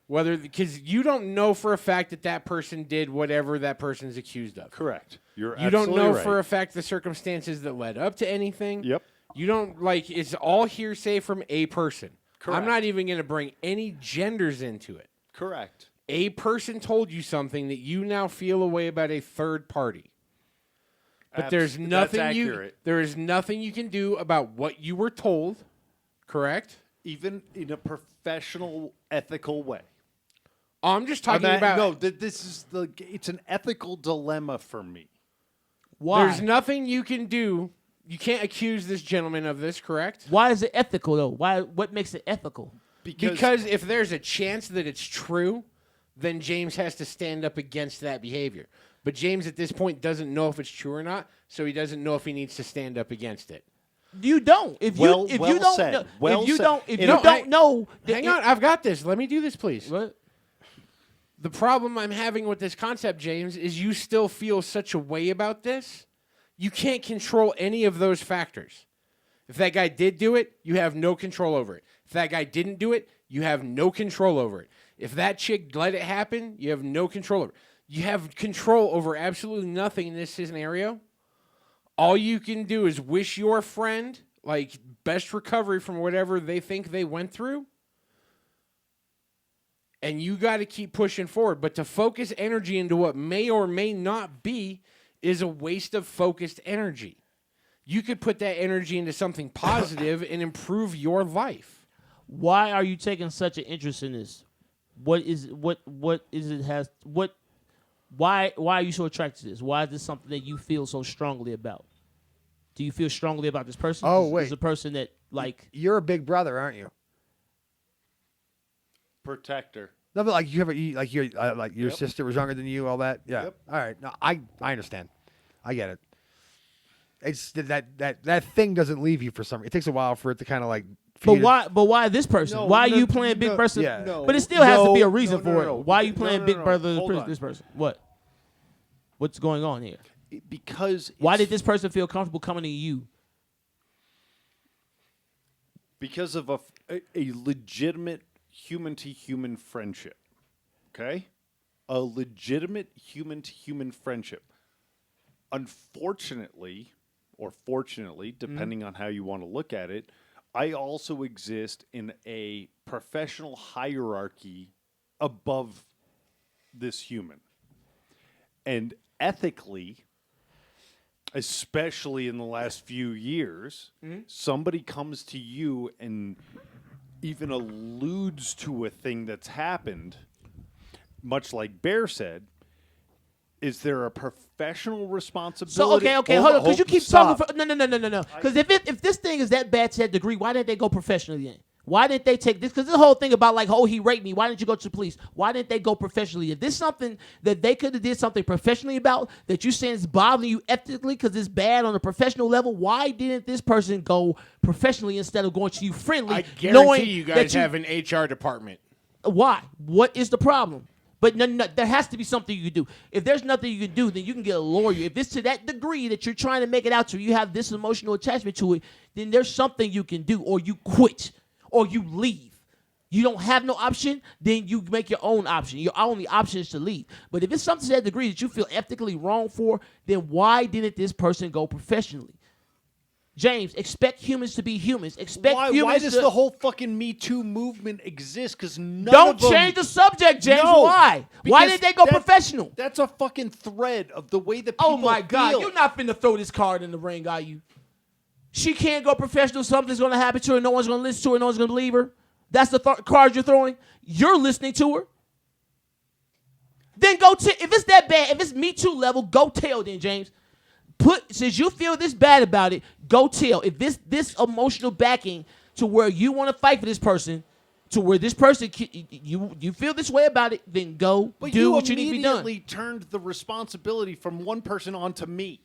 Because you don't know for a fact that person did whatever that person's accused of. Correct. You're You don't know absolutely for a right. fact the circumstances that led up to anything. Yep. You don't it's all hearsay from a person. Correct. I'm not even going to bring any genders into it. Correct. A person told you something that you now feel a way about a third party. But That's accurate. there is nothing you can do about what you were told, correct? Even in a professional, ethical way. I'm just talking about no. This is it's an ethical dilemma for me. Why? there's nothing you can do. You can't accuse this gentleman of this, correct? Why is it ethical though? Why? What makes it ethical? Because if there's a chance that it's true, then James has to stand up against that behavior. But James at this point doesn't know if it's true or not, so he doesn't know if he needs to stand up against it. You don't. If Well you don't said. know, Well if you said. don't, if You you know, don't know, Hang on, I've got this. Let me do this, please. What? The problem I'm having with this concept, James, is you still feel such a way about this. You can't control any of those factors. If that guy did do it, you have no control over it. If that guy didn't do it, you have no control over it. If that chick let it happen, you have no control over it. You have control over absolutely nothing in this scenario. All you can do is wish your friend best recovery from whatever they think they went through. And you got to keep pushing forward. But to focus energy into what may or may not be is a waste of focused energy. You could put that energy into something positive and improve your life. Why are you taking such an interest in this? Why are you so attracted to this? Why is this something that you feel so strongly about? Do you feel strongly about this person? Oh, Is wait. a person that You're a big brother, aren't you? Protector. No, but your sister was younger than you, all that. Yeah. Yep. All right. No, I understand. I get it. It's that thing doesn't leave you for some. It takes a while for it to kind of But why this person? No, why are no, you playing Big no, Person? yeah. no, But it still has to be a no, reason no, for no. it. Why are you playing No, Big no. Brother? Hold This on. person. What? What's going on here? Because Why it's- did this person feel comfortable coming to you? Because of a legitimate human-to-human friendship. Okay? A legitimate human-to-human friendship. Unfortunately, or fortunately, depending on how you want to look at it, I also exist in a professional hierarchy above this human. And ethically, especially in the last few years, somebody comes to you and even alludes to a thing that's happened, much like Bear said. Is there a professional responsibility? So okay, hold on, because you keep stop. talking. No. Because if this thing is that bad to that degree, why didn't they go professionally then? Why didn't they take this? Because this whole thing about like, oh, he raped me. Why didn't you go to the police? Why didn't they go professionally? If this is something that they could have did something professionally about, that you saying is bothering you ethically because it's bad on a professional level, why didn't this person go professionally instead of going to you friendly? I knowing guarantee you that guys have an HR department. Why? What is the problem? But no, there has to be something you can do. If there's nothing you can do, then you can get a lawyer. If it's to that degree that you're trying to make it out to, you have this emotional attachment to it, then there's something you can do, or you quit, or you leave. You don't have no option, then you make your own option. Your only option is to leave. But if it's something to that degree that you feel ethically wrong for, then why didn't this person go professionally? James, expect humans to be humans. Why does the whole fucking Me Too movement exist? Because none Don't of them... change the subject, James. No, Why? Why did they go professional? That's a fucking thread of the way that people Oh my God! feel. You're not finna throw this card in the ring, are you? She can't go professional. Something's gonna happen to her. No one's gonna listen to her. No one's gonna believe her. That's the card you're throwing. You're listening to her. Then go if it's that bad, if it's Me Too level, go tell then, James. Since you feel this bad about it, go tell. If this emotional backing to where you want to fight for this person, to where this person you feel this way about it, then go do what you need to be done. But you immediately turned the responsibility from one person onto me.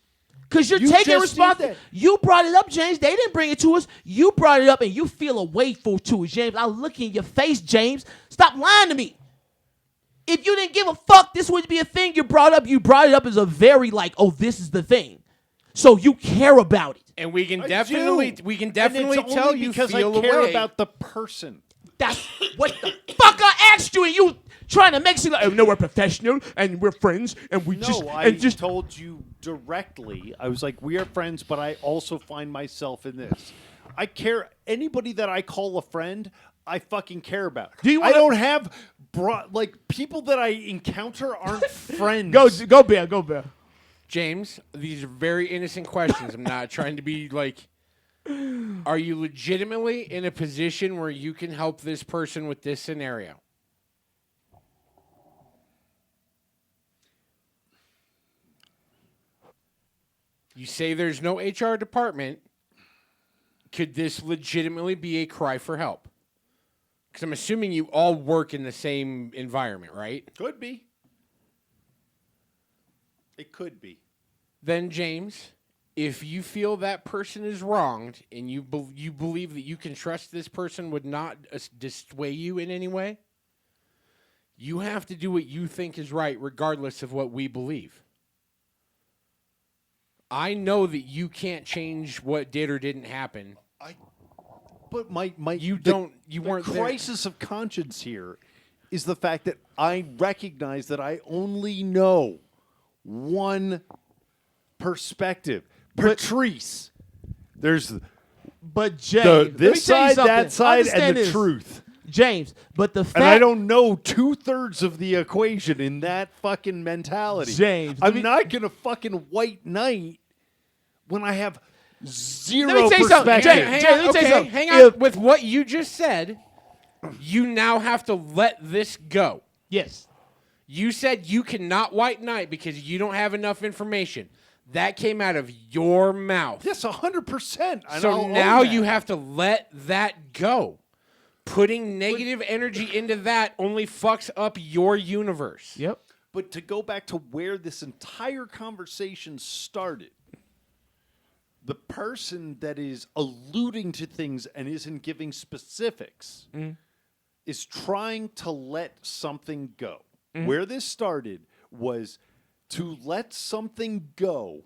Because you're You taking just did responsibility. that. You brought it up, James. They didn't bring it to us. You brought it up, and you feel a way to it, James. I look in your face, James. Stop lying to me. If you didn't give a fuck, this would be a thing you brought up. You brought it up as a very like, oh, this is the thing. So you care about it. And we can I definitely do. tell and it's only you because feel I care away. about the person. That's what the fuck I asked you, and you trying to make it like, oh, no, we're professional and we're friends and we I told you directly. I was like, we are friends, but I also find myself in this. I care. Anybody that I call a friend, I fucking care about. I don't have people that I encounter aren't friends. Go Bear. James, these are very innocent questions. I'm not trying to be like, are you legitimately in a position where you can help this person with this scenario? You say there's no HR department. Could this legitimately be a cry for help? Because I'm assuming you all work in the same environment, right? Could be. It could be. Then, James, if you feel that person is wronged and you believe that you can trust this person would not dissuade you in any way, you have to do what you think is right regardless of what we believe. I know that you can't change what did or didn't happen. But You weren't there. The crisis of conscience here is the fact that I recognize that I only know one perspective. Patrice. There's But James, this let me tell you side, that something. side, and Understand the this. truth. James, but the fact And I don't know 2/3 of the equation in that fucking mentality. James, I'm not going to fucking white knight when I have zero Let me tell you something. perspective. James, let me tell you something. Hang on. With what you just said, you now have to let this go. Yes. You said you cannot white knight because you don't have enough information. That came out of your mouth. Yes, 100%. And So I'll now own that. you have to let that go. Putting negative energy into that only fucks up your universe. Yep. But to go back to where this entire conversation started, the person that is alluding to things and isn't giving specifics is trying to let something go. Where this started was to let something go.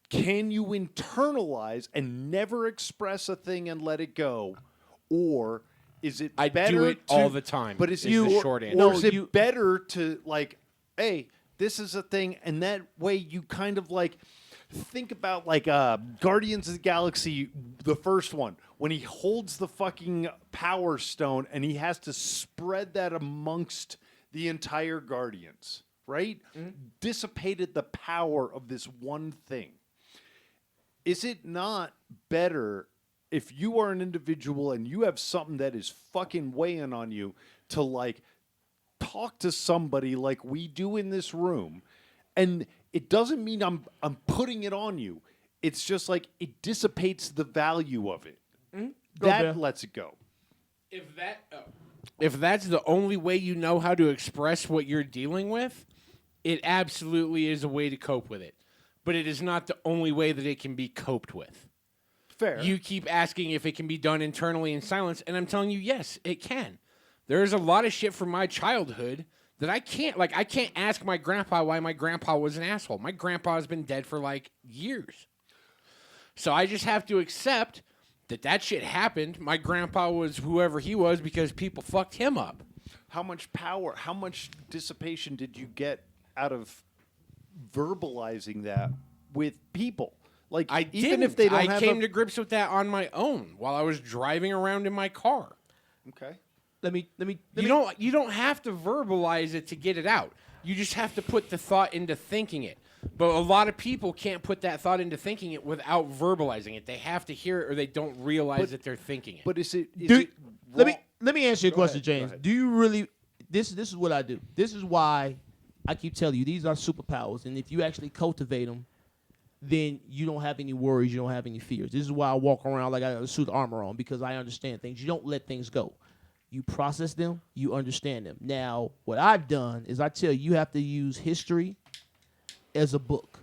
Can you internalize and never express a thing and let it go? Or is it I better do it to, all the time, But is is it the short answer. Or is it better to like, hey, this is a thing, and that way you kind of like think about like Guardians of the Galaxy, the first one, when he holds the fucking Power Stone and he has to spread that amongst the entire Guardians, right? Dissipated the power of this one thing. Is it not better if you are an individual and you have something that is fucking weighing on you to like talk to somebody like we do in this room? And it doesn't mean I'm putting it on you. It's just like it dissipates the value of it. That Bear. lets it go. If that's the only way you know how to express what you're dealing with, it absolutely is a way to cope with it. But it is not the only way that it can be coped with. Fair. You keep asking if it can be done internally in silence, and I'm telling you, yes, it can. There's a lot of shit from my childhood that I can't ask my grandpa why my grandpa was an asshole. My grandpa has been dead for like years. So I just have to accept that shit happened. My grandpa was whoever he was because people fucked him up. How much power, how much dissipation did you get out of verbalizing that with people? Like, I even didn't. if they don't I have came to grips with that on my own while I was driving around in my car. Okay. Let me. You don't have to verbalize it to get it out. You just have to put the thought into thinking it. But a lot of people can't put that thought into thinking it without verbalizing it. They have to hear it or they don't realize that they're thinking it. But is it Let me answer your question, ahead, James. go ahead. Do you really? This is what I do. This is why I keep telling you these are superpowers, and if you actually cultivate them, then you don't have any worries. You don't have any fears. This is why I walk around like I got a suit of armor on, because I understand things. You don't let things go. You process them. You understand them. Now, what I've done is I tell you have to use history as a book.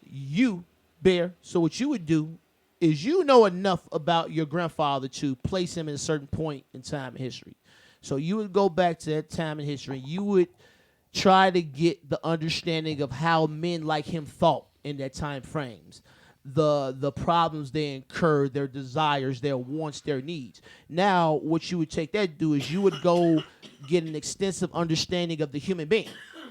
You, Bear, so what you would do is you know enough about your grandfather to place him in a certain point in time in history. So you would go back to that time in history. You would try to get the understanding of how men like him thought in that time frames, the problems they incurred, their desires, their wants, their needs. Now, what you would take that to do is you would go get an extensive understanding of the human being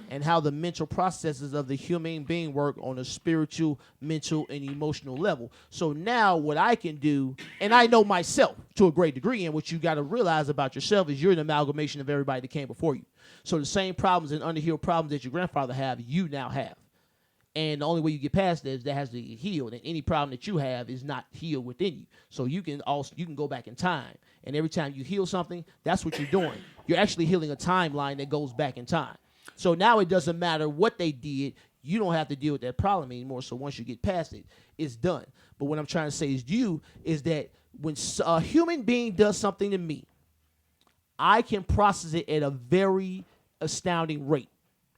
and how the mental processes of the human being work on a spiritual, mental, and emotional level. So now what I can do, and I know myself to a great degree, and what you got to realize about yourself is you're an amalgamation of everybody that came before you. So the same problems and underhealed problems that your grandfather have, you now have. And the only way you get past that is that has to get healed. And any problem that you have is not healed within you. So you can go back in time. And every time you heal something, that's what you're doing. You're actually healing a timeline that goes back in time. So now it doesn't matter what they did. You don't have to deal with that problem anymore. So once you get past it, it's done. But what I'm trying to say is that when a human being does something to me, I can process it at a very astounding rate.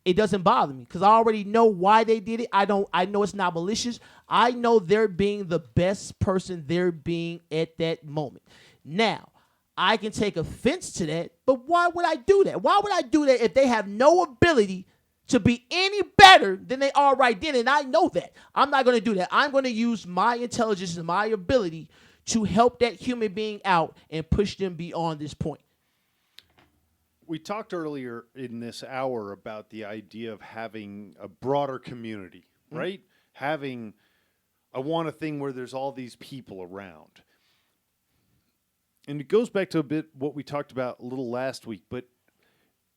It doesn't bother me because I already know why they did it. I know it's not malicious. I know they're being the best person they're being at that moment. Now, I can take offense to that, but why would I do that? Why would I do that if they have no ability to be any better than they are right then? And I know that. I'm not going to do that. I'm going to use my intelligence and my ability to help that human being out and push them beyond this point. We talked earlier in this hour about the idea of having a broader community, right? I want a thing where there's all these people around. And it goes back to a bit what we talked about a little last week, but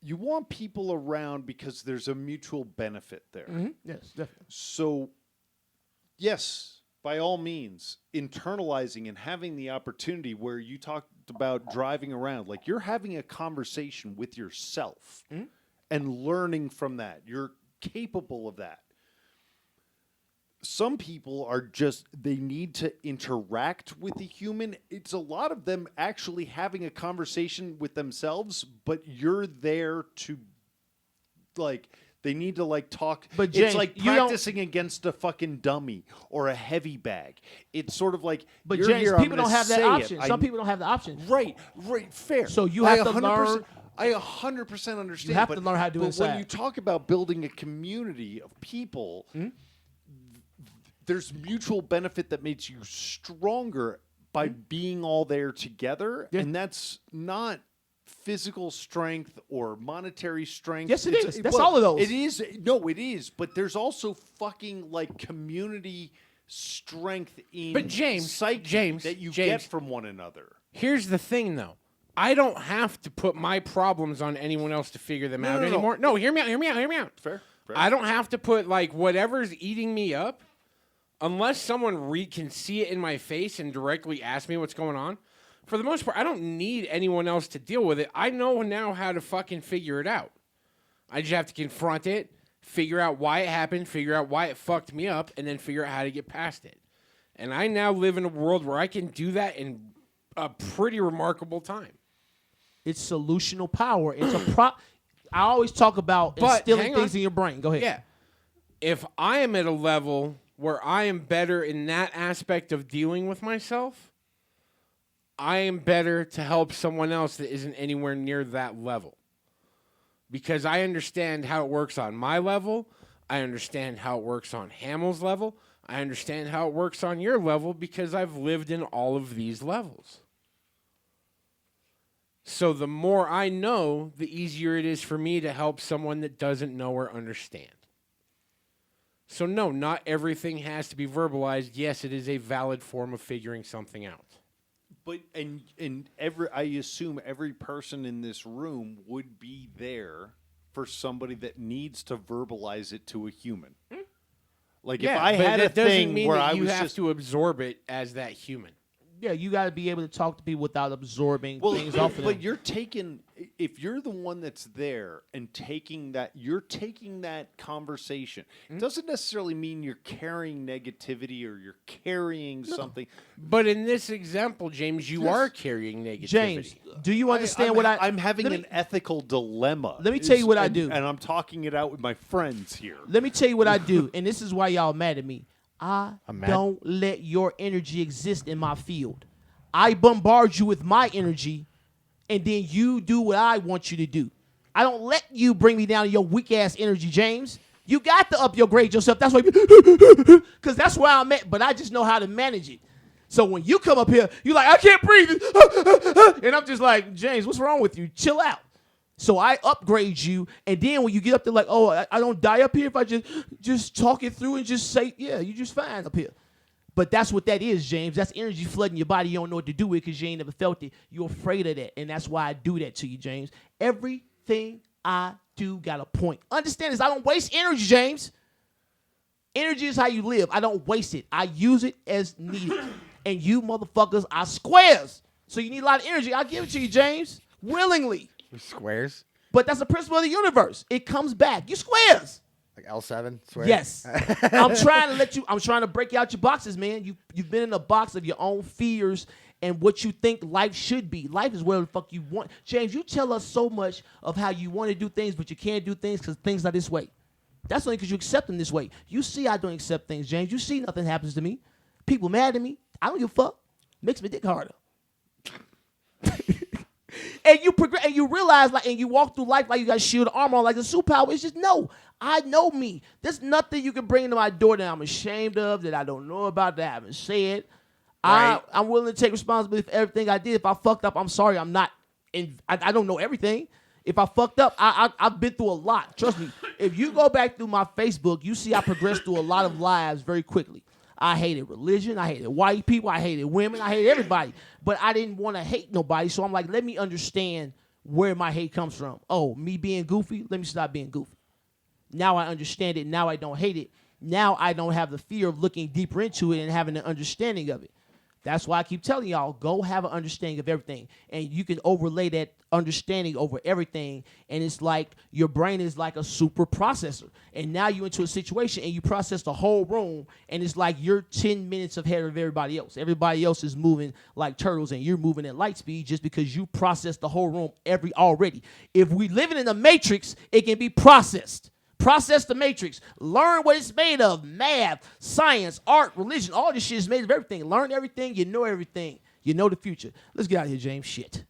you want people around because there's a mutual benefit there. Mm-hmm. Yes, definitely. So, yes, by all means, internalizing and having the opportunity where you talked about driving around, like you're having a conversation with yourself and learning from that. You're capable of that. Some people are just, they need to interact with the human. It's a lot of them actually having a conversation with themselves, but you're there to, like, they need to, like, talk. But it's James, like you don't- practicing against a fucking dummy or a heavy bag. It's sort of like, But you're James, here, I'm people gonna don't have that say it. option. I- Some people don't have the option. Right, fair. So you have to 100% learn- I 100% understand. You have but, to learn how to do it But when inside. you talk about building a community of people, there's mutual benefit that makes you stronger by being all there together, Yeah. and that's not physical strength or monetary strength. Yes, it It's- is. That's all of those. It is. No, it is. But there's also fucking like community strength in But James, psyche that you get James. from one another. Here's the thing, though. I don't have to put my problems on anyone else to figure them out no, no. anymore. No, hear me out. Fair. I don't have to put, like, whatever's eating me up, unless someone can see it in my face and directly ask me what's going on. For the most part, I don't need anyone else to deal with it. I know now how to fucking figure it out. I just have to confront it, figure out why it happened, figure out why it fucked me up, and then figure out how to get past it. And I now live in a world where I can do that in a pretty remarkable time. It's solutional power. It's a I always talk about But, instilling hang on. things in your brain. Go ahead. Yeah. If I am at a level where I am better in that aspect of dealing with myself, I am better to help someone else that isn't anywhere near that level. Because I understand how it works on my level. I understand how it works on Hamill's level. I understand how it works on your level because I've lived in all of these levels. So the more I know, the easier it is for me to help someone that doesn't know or understand. So no, not everything has to be verbalized. Yes, it is a valid form of figuring something out. But I assume every person in this room would be there for somebody that needs to verbalize it to a human. Like if I but had a that doesn't thing mean where that I you was have just to absorb it as that human. Yeah, you got to be able to talk to people without absorbing things off of them. but you're taking if you're the one that's there and you're taking that conversation. It doesn't necessarily mean you're carrying negativity or you're carrying something. But in this example, James, you are carrying negativity. James, do you understand I'm having an ethical dilemma. Let me tell you what I and- do. And I'm talking it out with my friends here. Let me tell you what I do, and this is why y'all mad at me. I'm mad. Don't let your energy exist in my field. I bombard you with my energy, and then you do what I want you to do. I don't let you bring me down to your weak-ass energy, James. You got to up your grade yourself. That's why, because that's where I'm at, but I just know how to manage it. So when you come up here, you're like, I can't breathe. And I'm just like, James, what's wrong with you? Chill out. So I upgrade you, and then when you get up there like, oh, I don't die up here if I just talk it through and just say, yeah, you're just fine up here. But that's what that is, James. That's energy flooding your body. You don't know what to do with it because you ain't never felt it. You're afraid of that, and that's why I do that to you, James. Everything I do got a point. Understand this. I don't waste energy, James. Energy is how you live. I don't waste it. I use it as needed. And you motherfuckers are squares. So you need a lot of energy. I'll give it to you, James, willingly. Squares? But that's the principle of the universe. It comes back. You squares. Like L7? Swear? Yes. I'm trying to break out your boxes, man. You've been in a box of your own fears and what you think life should be. Life is where the fuck you want. James, you tell us so much of how you want to do things, but you can't do things because things are this way. That's only because you accept them this way. You see I don't accept things, James. You see nothing happens to me. People mad at me. I don't give a fuck. Makes me dick harder. And you progress, and you realize, like, and you walk through life like you got shield armor on, like a superpower. It's just no. I know me. There's nothing you can bring into my door that I'm ashamed of, that I don't know about, that I haven't said. Right. I'm willing to take responsibility for everything I did. If I fucked up, I'm sorry. I'm not. I don't know everything. If I fucked up, I've been through a lot. Trust me. If you go back through my Facebook, you see I progressed through a lot of lives very quickly. I hated religion. I hated white people. I hated women. I hated everybody. But I didn't want to hate nobody. So I'm like, let me understand where my hate comes from. Oh, me being goofy? Let me stop being goofy. Now I understand it. Now I don't hate it. Now I don't have the fear of looking deeper into it and having an understanding of it. That's why I keep telling y'all, go have an understanding of everything. And you can overlay that understanding over everything. And it's like your brain is like a super processor. And now you're into a situation and you process the whole room. And it's like you're 10 minutes ahead of everybody else. Everybody else is moving like turtles and you're moving at light speed just because you process the whole room already. If we living in a matrix, it can be processed. Process the matrix. Learn what it's made of. Math, science, art, religion. All this shit is made of everything. Learn everything. You know everything. You know the future. Let's get out of here, James. Shit.